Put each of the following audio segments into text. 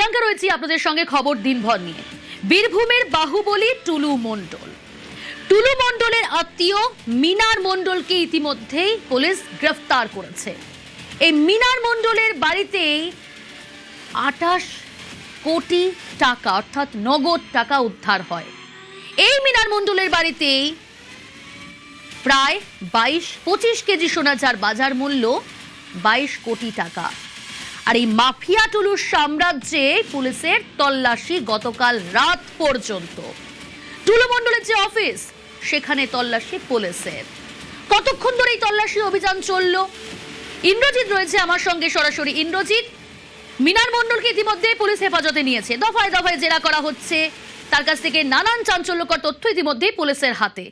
প্রিয়াঙ্কা রয়েছে আপনাদের সঙ্গে খবর দিনভর নিয়ে। বীরভূমের বাহুবলী টুলু মণ্ডল, টুলু মণ্ডলের আত্মীয় মিনার মণ্ডলকে ইতিমধ্যেই পুলিশ গ্রেফতার করেছে। এই মিনার মণ্ডলের বাড়িতেই 28 কোটি টাকা অর্থাৎ নগদ টাকা উদ্ধার হয়। এই মিনার মণ্ডলের বাড়িতেই প্রায় 22-25 কেজি সোনা, যার বাজার মূল্য 22 কোটি টাকা। আর এই মাফিয়া টুলুর সাম্রাজ্যে পুলিশের তল্লাশি গতকাল রাত পর্যন্ত। টুলু মণ্ডলের যে অফিস, সেখানে তল্লাশি পুলিশের। কতক্ষণ ধরে এই তল্লাশি অভিযান চলল? ইন্দ্রজিৎ রয়েছে আমার সঙ্গে সরাসরি। ইন্দ্রজিৎ, মিনার মণ্ডলকে ইতিমধ্যে পুলিশ হেফাজতে নিয়েছে, দফায় দফায় জেরা করা হচ্ছে, তার কাছ থেকে নানান চাঞ্চল্যকর তথ্য ইতিমধ্যেই পুলিশের হাতে।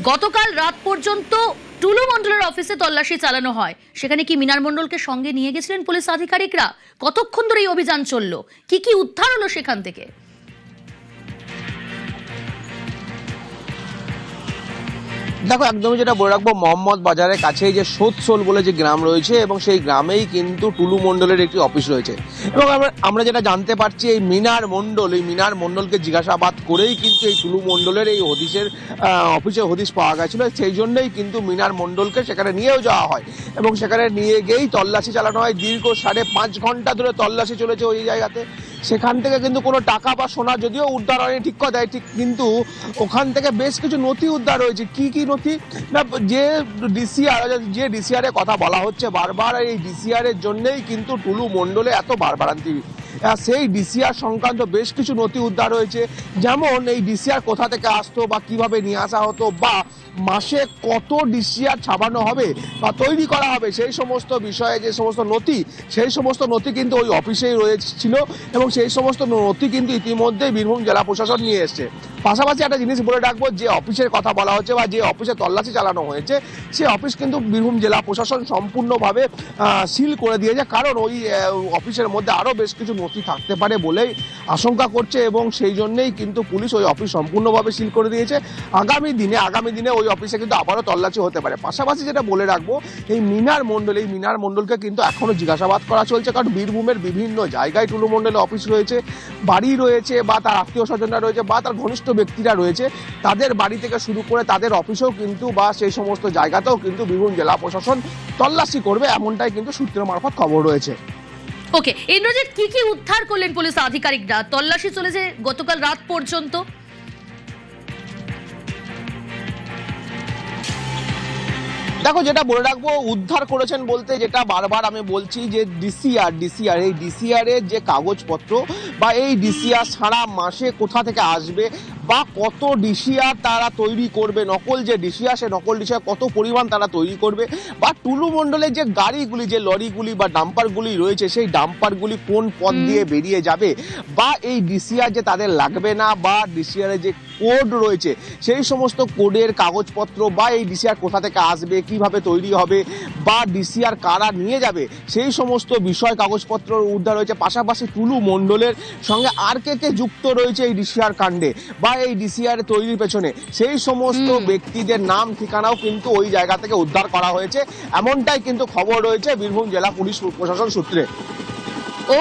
গতকাল রাত পর্যন্ত টুলু মণ্ডলের অফিসে তল্লাশি চালানো হয়। সেখানে কি মিনার মণ্ডলকে সঙ্গে নিয়ে গেছিলেন পুলিশ আধিকারিকরা? কতক্ষণ ধরে এই অভিযান চললো? কি কি উদ্ধার হলো সেখান থেকে? দেখো, একদমই যেটা বলে রাখবো, মোহাম্মদ বাজারের কাছেই যে সোৎসোল বলে যে গ্রাম রয়েছে, এবং সেই গ্রামেই কিন্তু টুলু মণ্ডলের একটি অফিস রয়েছে। এবং আমরা যেটা জানতে পারছি, এই মিনার মণ্ডলকে জিজ্ঞাসাবাদ করেই কিন্তু এই টুলু মণ্ডলের এই অফিসে হদিশ পাওয়া গেছিল। সেই জন্যই কিন্তু মিনার মণ্ডলকে সেখানে নিয়েও যাওয়া হয়, এবং সেখানে নিয়ে গিয়েই তল্লাশি চালানো হয়। দীর্ঘ 5.5 ঘন্টা ধরে তল্লাশি চলেছে ওই জায়গাতে। সেখান থেকে কিন্তু কোনো টাকা বা সোনা যদিও উদ্ধার হয়নি, ঠিক কথাই, ঠিক, কিন্তু ওখান থেকে বেশ কিছু নথি উদ্ধার হয়েছে। কি কি নথি? না, যে ডিসিআর এর কথা বলা হচ্ছে বারবার, এই ডিসিআর এর জন্যই কিন্তু টুলু মণ্ডলে এত বারবারান্তি। সেই ডিসিআর সংক্রান্ত বেশ কিছু নথি উদ্ধার হয়েছে, যেমন এই ডিসিআর কোথা থেকে আসতো বা কিভাবে নিয়ে আসা হতো, বা মাসে কত ডিসিআর ছাপানো হবে বা তৈরি করা হবে, সেই সমস্ত বিষয়ে যে সমস্ত নথি, সেই সমস্ত নথি কিন্তু ওই অফিসেই রয়েছিল। এবং সেই সমস্ত নথি কিন্তু ইতিমধ্যেই বীরভূম জেলা প্রশাসন নিয়ে এসছে। পাশাপাশি একটা জিনিস বলে রাখবো, যে অফিসের কথা বলা হচ্ছে বা যে অফিসে তল্লাশি চালানো হয়েছে, সেই অফিস কিন্তু বীরভূম জেলা প্রশাসন সম্পূর্ণভাবে সিল করে দিয়েছে। কারণ ওই অফিসের মধ্যে আরও বেশ কিছু নথি থাকতে পারে বলেই আশঙ্কা করছে, এবং সেই জন্যেই কিন্তু পুলিশ ওই অফিস সম্পূর্ণভাবে সিল করে দিয়েছে। আগামী দিনে ওই অফিসে কিন্তু আবারও তল্লাশি হতে পারে। পাশাপাশি যেটা বলে রাখবো, এই মিনার মণ্ডলকে কিন্তু এখনো জিজ্ঞাসাবাদ করা চলছে। কারণ বীরভূমের বিভিন্ন জায়গায় টুলু মণ্ডলের অফিস রয়েছে, বাড়ি রয়েছে, বা তার আত্মীয় স্বজনরা রয়েছে, বা তার ঘনিষ্ঠ ব্যক্তিরা রয়েছে। তাদের বাড়ি থেকে শুরু করে তাদের অফিসেও কিন্তু বা সেই সমস্ত জায়গাতেও কিন্তু বীরভূম জেলা প্রশাসন তল্লাশি করবে, এমনটাই কিন্তু সূত্র মারফত খবর রয়েছে। ওকে ইন্দ্রজিৎ, কি কি উদ্ধার করলেন পুলিশ আধিকারিকরা? তল্লাশি চলেছে গতকাল রাত পর্যন্ত। দেখো, যেটা বলে রাখবো, উদ্ধার করেছেন বলতে যেটা বারবার আমি বলছি, যে ডিসিআর এই ডিসিআর এর যে কাগজপত্র বা এই ডিসিআর সারা মাসে কোথা থেকে আসবে বা কত ডিসিআর তারা তৈরি করবে, নকল যে ডিসিআর, সে নকল ডিসিআর কত পরিমাণ তারা তৈরি করবে, বা টুলু মণ্ডলের যে গাড়িগুলি, যে লরিগুলি বা ডাম্পারগুলি রয়েছে, সেই ডাম্পারগুলি কোন পথ দিয়ে বেরিয়ে যাবে, বা এই ডিসিআর যে তাদের লাগবে না, বা ডিসিআর যে কোড রয়েছে, সেই সমস্ত কোডের কাগজপত্র, বা এই ডিসিআর কোথা থেকে আসবে, কিভাবে তৈরি হবে, বা ডিসিআর কারা নিয়ে যাবে, সেই সমস্ত বিষয় কাগজপত্র উদ্ধার হয়েছে। পাশাপাশি টুলু মণ্ডলের সঙ্গে আর কে যুক্ত রয়েছে এই ডিসিআর কাণ্ডে বা এই ডিসিআর তৈরির পেছনে, সেই সমস্ত ব্যক্তিদের নাম ঠিকানাও কিন্তু ওই জায়গা থেকে উদ্ধার করা হয়েছে, এমনটাই কিন্তু খবর রয়েছে বীরভূম জেলা পুলিশ প্রশাসন সূত্রে।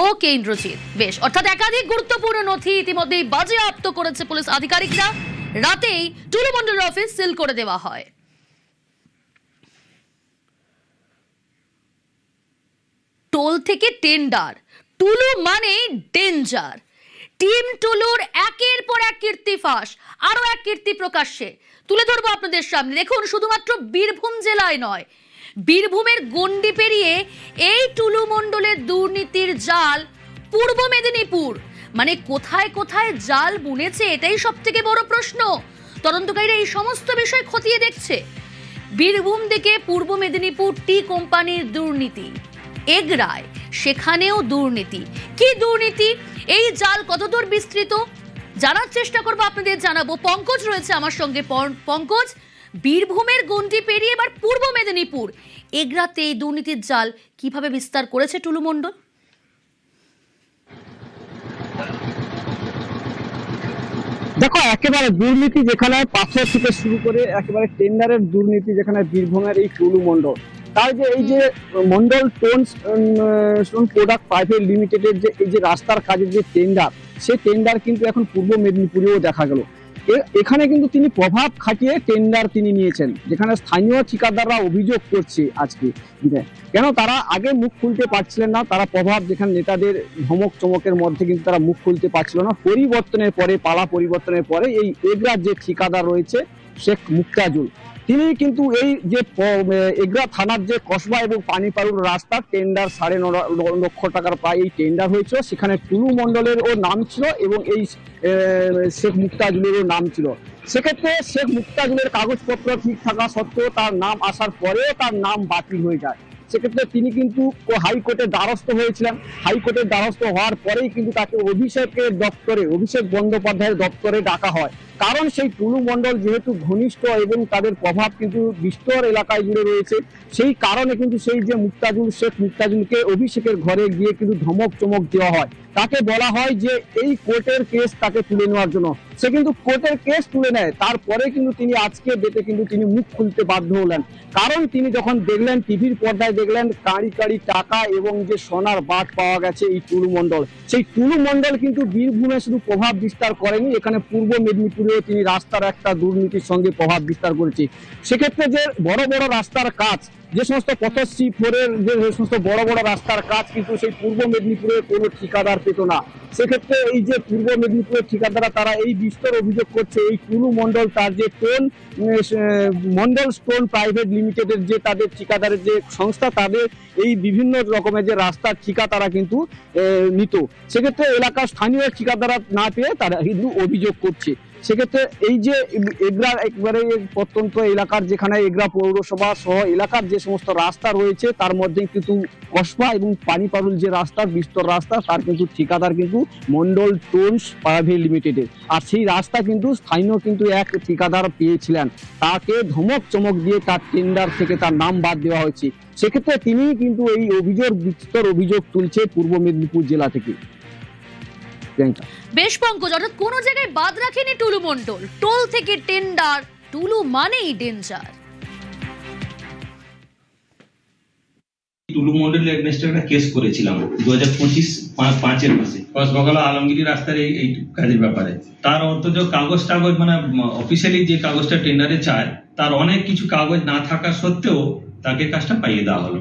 ওকে ইন্দ্রজিৎ, বেশ, অর্থাৎ একাধিক গুরুত্বপূর্ণ নথি ইতিমধ্যেই বাজেয়াপ্ত করেছে পুলিশ আধিকারিকরা। রাতেই টুলু মণ্ডলের অফিস সিল করে দেওয়া হয়। টোল থেকে টেন্ডার, টুলু মানে ডেঞ্জার। টিম টুলুর একের পর এক কীর্তি ফাঁস, আরো এক কীর্তি প্রকাশ্যে তুলে ধরবো আপনাদের সামনে। দেখুন, শুধুমাত্র বীরভূম জেলায় নয়, বীরভূমের গণ্ডি পেরিয়ে এই টুলু মণ্ডলের দুর্নীতির জাল পূর্ব মেদিনীপুর। মানে কোথায় কোথায় জাল বুনেছে, এটাই সব থেকে বড় প্রশ্ন। তদন্তকারীরা এই সমস্ত বিষয় খতিয়ে দেখছে। বীরভূম থেকে পূর্ব মেদিনীপুর টি কোম্পানির দুর্নীতি, এগরায় সেখানেও দুর্নীতি। কি দুর্নীতি, এই জাল কতদূর বিস্তৃত, জানার চেষ্টা করবো, আপনাদের জানাবো। পঙ্কজ রয়েছে আমার সঙ্গে। পঙ্কজ, বীরভূমের গণ্ডি পেরিয়ে এবার পূর্ব মেদিনীপুর, এগরাতে এই দুর্নীতির জাল কিভাবে বিস্তার করেছে টুলু মণ্ডল? দেখো, একেবারে দুর্নীতি যেখানে পাথর থেকে শুরু করে একেবারে টেন্ডারের দুর্নীতি, যেখানে বীরভূমের এই টুলু মণ্ডল তার যে এই যে মন্ডল স্টোন প্রোডাক্ট প্রাইভেট লিমিটেডের যে এই যে রাস্তার কাজের যে টেন্ডার, সেই টেন্ডার কিন্তু এখন পূর্ব মেদিনীপুরেও দেখা গেল। এখানে কিন্তু তিনি প্রভাব খাটিয়ে টেন্ডার তিনি নিয়েছেন, যেখানে স্থানীয় ঠিকাদাররা অভিযোগ করছে আজকে, কেন তারা আগে মুখ খুলতে পারছিলেন না, তারা প্রভাব যেখানে নেতাদের ধমক চমকের মধ্যে কিন্তু তারা মুখ খুলতে পারছিল না। পরিবর্তনের পরে, পালা পরিবর্তনের পরে এই এগরার যে ঠিকাদার রয়েছে শেখ মুক্তাজুল, তিনি কিন্তু এই যে এগরা থানার যে কসবা এবং পানিপাড়ুর রাস্তা টেন্ডার 9.5 লক্ষ টাকার প্রায় এই টেন্ডার হয়েছিল, সেখানে টুলু মন্ডলের ও নাম ছিল এবং এই শেখ মুক্তাজুলেরও নাম ছিল। সেক্ষেত্রে শেখ মুক্তাজুলের কাগজপত্র ঠিক থাকা সত্ত্বেও তার নাম আসার পরেও তার নাম বাতিল হয়ে যায়। সেক্ষেত্রে তিনি কিন্তু হাইকোর্টের দ্বারস্থ হয়েছিলেন। হাইকোর্টের দ্বারস্থ হওয়ার পরেই কিন্তু তাকে অভিষেক বন্দ্যোপাধ্যায়ের দপ্তরে ডাকা হয়, কারণ সেই টুলু মন্ডল যেহেতু ঘনিষ্ঠ এবং তাদের প্রভাব কিন্তু বিস্তর এলাকায় জুড়ে রয়েছে, সেই কারণে কিন্তু সেই যে শেখ মুক্তাজুলকে অভিষেকের ঘরে গিয়ে কিন্তু ধমক চমক দেওয়া হয়। তাকে বলা হয় যে এই কোর্টের কেস তাকে তুলে নেওয়ার জন্য, সে কিন্তু কোর্টের কেস তুলে নেয়। তারপরে কিন্তু তিনি আজকে ডেটে কিন্তু তিনি মুখ খুলতে বাধ্য হলেন, কারণ তিনি যখন দেখলেন টিভির পর্দায় দেখলেন কাঁড়ি কাঁড়ি টাকা এবং যে সোনার বাট পাওয়া গেছে এই টুলু মন্ডল, সেই টুলু মন্ডল কিন্তু বীরভূমে শুধু প্রভাব বিস্তার করেনি, এখানে পূর্ব মেদিনীপুরেও তিনি রাস্তার একটা দুর্নীতির সঙ্গে প্রভাব বিস্তার করেছে। সেক্ষেত্রে যে বড় বড় রাস্তার কাজ, যে সমস্ত পথশ্রী 4-এর যে সমস্ত বড় বড় রাস্তার কাজ কিন্তু সেই পূর্ব মেদিনীপুরের কোনো ঠিকাদার পেত না। সেক্ষেত্রে এই যে পূর্ব মেদিনীপুরের ঠিকাদাররা তারা এই বিস্তর অভিযোগ করছে এই টুলু মন্ডল তার যে মন্ডল স্টোন প্রাইভেট লিমিটেডের যে তাদের ঠিকাদারের যে সংস্থা, তাদের এই বিভিন্ন রকমের যে রাস্তার ঠিকা তারা কিন্তু নিত। সেক্ষেত্রে এলাকার স্থানীয় ঠিকাদাররা না পেয়ে তারা কিন্তু অভিযোগ করছে। সেক্ষেত্রে এই যে এগরার একবারে প্রত্যন্ত এলাকার, যেখানে এগরা পৌরসভা সহ এলাকার যে সমস্ত রাস্তা রয়েছে তার মধ্যে কিন্তু কসবা এবং পানিপাড়ুল যে রাস্তা, বিস্তর রাস্তা, তার কিন্তু ঠিকাদার কিন্তু মন্ডল টোনস প্রাইভেট লিমিটেডের। আর সেই রাস্তা কিন্তু স্থানীয় কিন্তু এক ঠিকাদার পেয়েছিলেন, তাকে ধমক চমক দিয়ে তার টেন্ডার থেকে তার নাম বাদ দেওয়া হয়েছে। সেক্ষেত্রে তিনি কিন্তু এই বিস্তর অভিযোগ তুলছে পূর্ব মেদিনীপুর জেলা থেকে। বেশ পঙ্কজ, অর্থাৎ কোনো জায়গায় বাদ রাখেনি টুলু মন্ডল, টোল থেকে টেন্ডার, টুলু মানেই ডেঞ্জার। টুলু মন্ডলের এগেইনস্টে একটা কেস করেছিলাম 2025 মাসে কসবাগলা আলমগিরি রাস্তার এই কাজের ব্যাপারে। তার অর্থ যে কাগজ মানে অফিসিয়ালি যে কাগজটা টেন্ডারে চায় তার অনেক কিছু কাগজ না থাকা সত্ত্বেও তাকে কাজটা পাইয়ে দেওয়া হলো।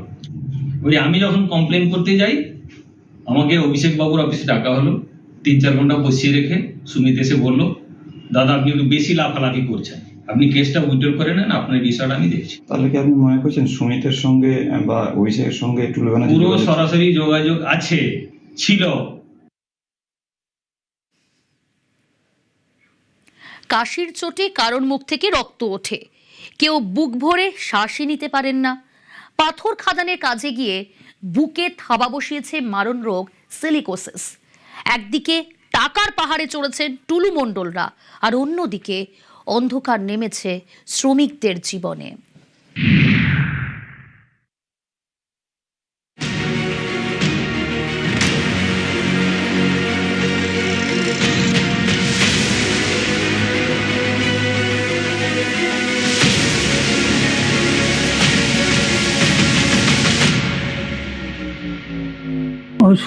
আমি যখন কমপ্লেন করতে যাই আমাকে অভিষেক বাবুর অফিসে ডাকা হলো, 3-4 ঘন্টা বসিয়ে রেখে সুমিত এসে বললো, দাদা আপনি একটু বেশি লাফালাফি করছেন, আপনি কেসটা উইথড্র করে নেন, আপনার বিষয়টা আমি দেখছি। তাহলে কি আপনি মনে করছেন সুমিতের সঙ্গে বা অভিষেকের সঙ্গে টুলু ব্যানার্জি পুরো সরাসরি যোগাযোগ ছিল? কাশির চোটে কারোর মুখ থেকে রক্ত ওঠে, কেউ বুক ভরে শ্বাসই নিতে পারেন না। পাথর খাদানের কাজে গিয়ে বুকে থাবা বসিয়েছে মারণ রোগ সিলিকোসিস। একদিকে টাকার পাহাড়ে চড়েছেন টুলু মন্ডলরা, আর অন্যদিকে অন্ধকার নেমেছে শ্রমিকদের জীবনে।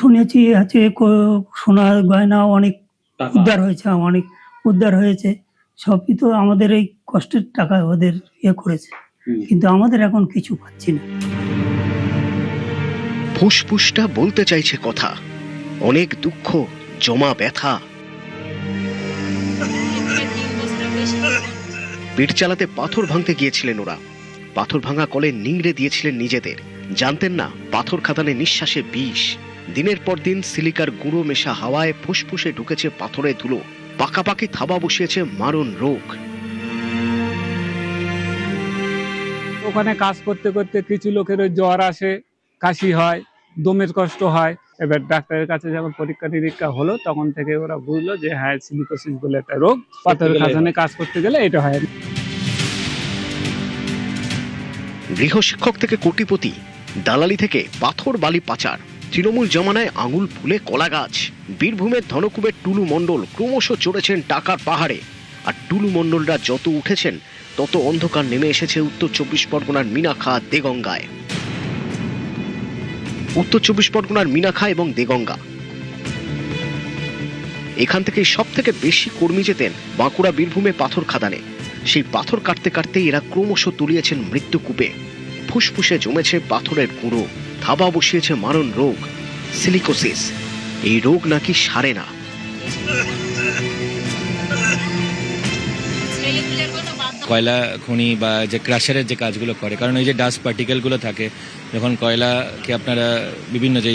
শুনেছি আছে সোনার গয়না অনেক উদ্ধার হয়েছে, সবই তো আমাদের এই কষ্টের টাকা ওদের করেছে, কিন্তু আমাদের এখন কিছু পাচ্ছি না। ফুসফুসটা বলতে চাইছে কথা, অনেক দুঃখ, জমা ব্যথা। পেট চালাতে পাথর ভাঙতে গিয়েছিলেন ওরা, পাথর ভাঙা কলে নিংড়ে দিয়েছিলেন নিজেদের। জানতেন না পাথর খাদানে নিঃশ্বাসে বিষ। দিনের পর দিন সিলিকার গুঁড়ো মেশা হাওয়ায় ফুসফুসে ঢুকেছে পাথরে ধুলো, পাকাপাকি থাবা বসিয়েছে মারণ রোগ। ওখানে কাজ করতে করতে কিছু লোকের জ্বর আসে, কাশি হয়, দমের কষ্ট হয়। এবার ডাক্তারের কাছে যখন পরীক্ষা নিরীক্ষা হলো তখন থেকে ওরা বুঝলো যে হ্যাঁ সিলিকোসিস বলে একটা রোগ, পাথর খাদানে কাজ করতে গেলে এটা হয়। গৃহশিক্ষক থেকে কোটিপতি, দালালি থেকে পাথর বালি পাচার, তৃণমূল জমানায় আঙুল ফুলে কলা গাছ। বীরভূমের ধনকুবের টুলু মন্ডল ক্রমশ চড়েছেন টাকার পাহাড়ে, আর টুলু মন্ডলরা যত উঠেছেন তত অন্ধকার নেমে এসেছে উত্তর 24 পরগনার মিনাখা দেগঙ্গায়। উত্তর 24 পরগনার মিনাখা এবং দেগঙ্গা। এখান থেকে সব থেকে বেশি কর্মী যেতেন বাঁকুড়া বীরভূমে পাথর খাদানে। সেই পাথর কাটতে কাটতে এরা ক্রমশ তলিয়েছেন মৃত্যুকূপে। ফুসফুসে জমেছে পাথরের গুঁড়ো, থাবা বসিয়েছে মারণ রোগ সিলিকোসিস। এই রোগ নাকি সারে না। কয়লা খনি বা যে ক্রাশারের যে কাজগুলো করে, কারণ ওই যে ডাস্ট পার্টিকেলগুলো থাকে যখন কয়লাকে আপনারা বিভিন্ন যে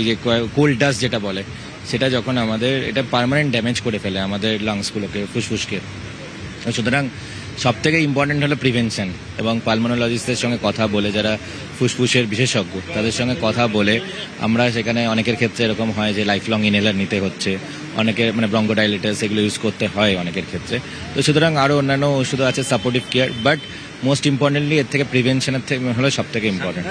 কোল্ড ডাস্ট যেটা বলে, সেটা যখন আমাদের এটা পার্মানেন্ট ড্যামেজ করে ফেলে আমাদের লাংসগুলোকে, ফুসফুসকে। সুতরাং সব থেকে ইম্পর্টেন্ট হলো প্রিভেনশন, এবং পালমোনোলজিস্টদের সঙ্গে কথা বলে, যারা ফুসফুসের বিশেষজ্ঞ তাদের সঙ্গে কথা বলে আমরা সেখানে অনেকের ক্ষেত্রে এরকম হয় যে লাইফ লং ইনহেলার নিতে হচ্ছে, অনেকের মানে ব্রঙ্কোডাইলেটাস এগুলো ইউজ করতে হয় অনেকের ক্ষেত্রে। তো সুতরাং আরও অন্যান্য ওষুধ আছে, supportive care, but most importantly এর থেকে প্রিভেনশনের থেকে হলো সব থেকে ইম্পর্টেন্ট।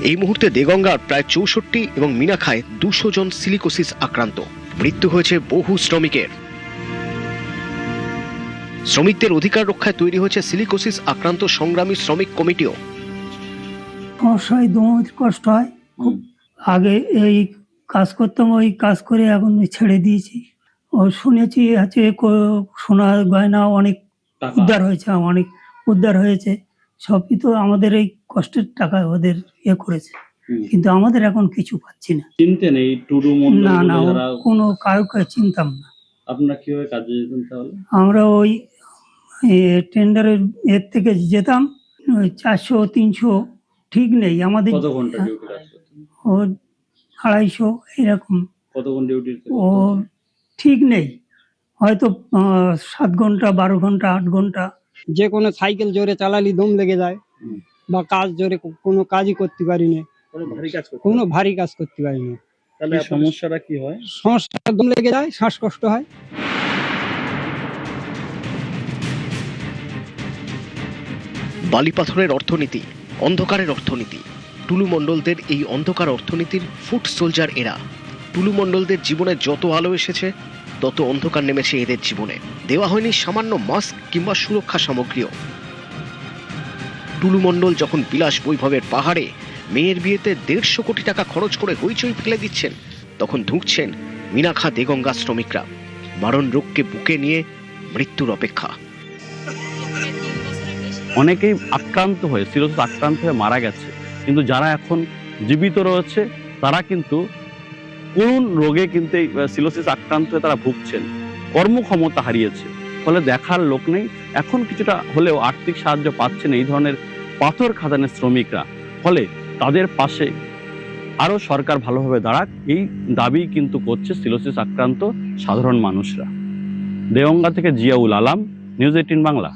এই মুহূর্তে দেগঙ্গার প্রায় 64 এবং মিনাখায় 200 জন সিলিকোসিস আক্রান্ত। মৃত্যু হয়েছে বহু শ্রমিকের। শ্রমিকদের অধিকার রক্ষায় তৈরি হয়েছে সিলিকোসিস আক্রান্ত সংগ্রামী শ্রমিক কমিটিও। সমস্যায় দমে কষ্ট হয় খুব। আগে এই কাজ করতাম, ওই কাজ করে এখন ছেড়ে দিয়েছি। ও শুনেছি আছে সোনা গয়না অনেক উদ্ধার হয়েছে, অনেক উদ্ধার হয়েছে। সবই তো আমাদের এই কষ্টের টাকা ওদের করেছে, কিন্তু আমাদের এখন কিছু পাচ্ছি না। চিনতেন এই টুডু মন্ডল? না না, কোনো কাউকে চিনতাম না। আপনারা কিভাবে কাজে যেতেন তাহলে? আমরা ওই টেন্ডারের এর থেকে যেতাম, ওই 400-300 ঠিক নেই আমাদের। কত ঘন্টা ডিউটি কাজ করতেন? ও 250 এরকম। কতক্ষণ ডিউটি? ও ঠিক নেই, হয়তো 7 ঘন্টা, 12 ঘন্টা, 8 ঘন্টা। যে কোনো সাইকেল জোরে চালালি দম লেগে যায়, বা কাজ জোরে কোনো কাজই করতে পারি না, কোনো ভারী কাজ করতে পারি না। তাহলে সমস্যাটা কি হয়? সমস্যা দম লেগে যায়, শ্বাসকষ্ট হয়। বালিপাথরের অর্থনীতি, অন্ধকারের অর্থনীতি। টুলু মণ্ডলদের এই অন্ধকার অর্থনীতির ফুট সোলজার এরা। টুলু মণ্ডলদের জীবনে যত আলো এসেছে তত অন্ধকার নেমেছে এদের জীবনে। দেওয়া হয়নি সামান্য মাস্ক কিংবা সুরক্ষা সামগ্রীও। টুলু মণ্ডল যখন বিলাস বৈভবের পাহাড়ে মেয়ের বিয়েতে 150 কোটি টাকা খরচ করে হইচই ফেলে দিচ্ছেন, তখন ধুঁকছেন মিনাখা দেগঙ্গা শ্রমিকরা। মারণ রোগকে বুকে নিয়ে মৃত্যুর অপেক্ষা। অনেকেই আক্রান্ত হয়ে সিরোসিস আক্রান্ত হয়ে মারা গেছে, কিন্তু যারা এখন জীবিত রয়েছে তারা কিন্তু করুণ রোগে কিন্তু এই সিরোসিস আক্রান্ত হয়ে তারা ভুগছেন, কর্মক্ষমতা হারিয়েছে, ফলে দেখার লোক নেই। এখন কিছুটা হলেও আর্থিক সাহায্য পাচ্ছেন এই ধরনের পাথর খাদানের শ্রমিকরা, ফলে তাদের পাশে আরো সরকার ভালোভাবে দাঁড়াক, এই দাবি কিন্তু করছে সিরোসিস আক্রান্ত সাধারণ মানুষরা। দেগঙ্গা থেকে জিয়াউল আলম, নিউজ 18 বাংলা।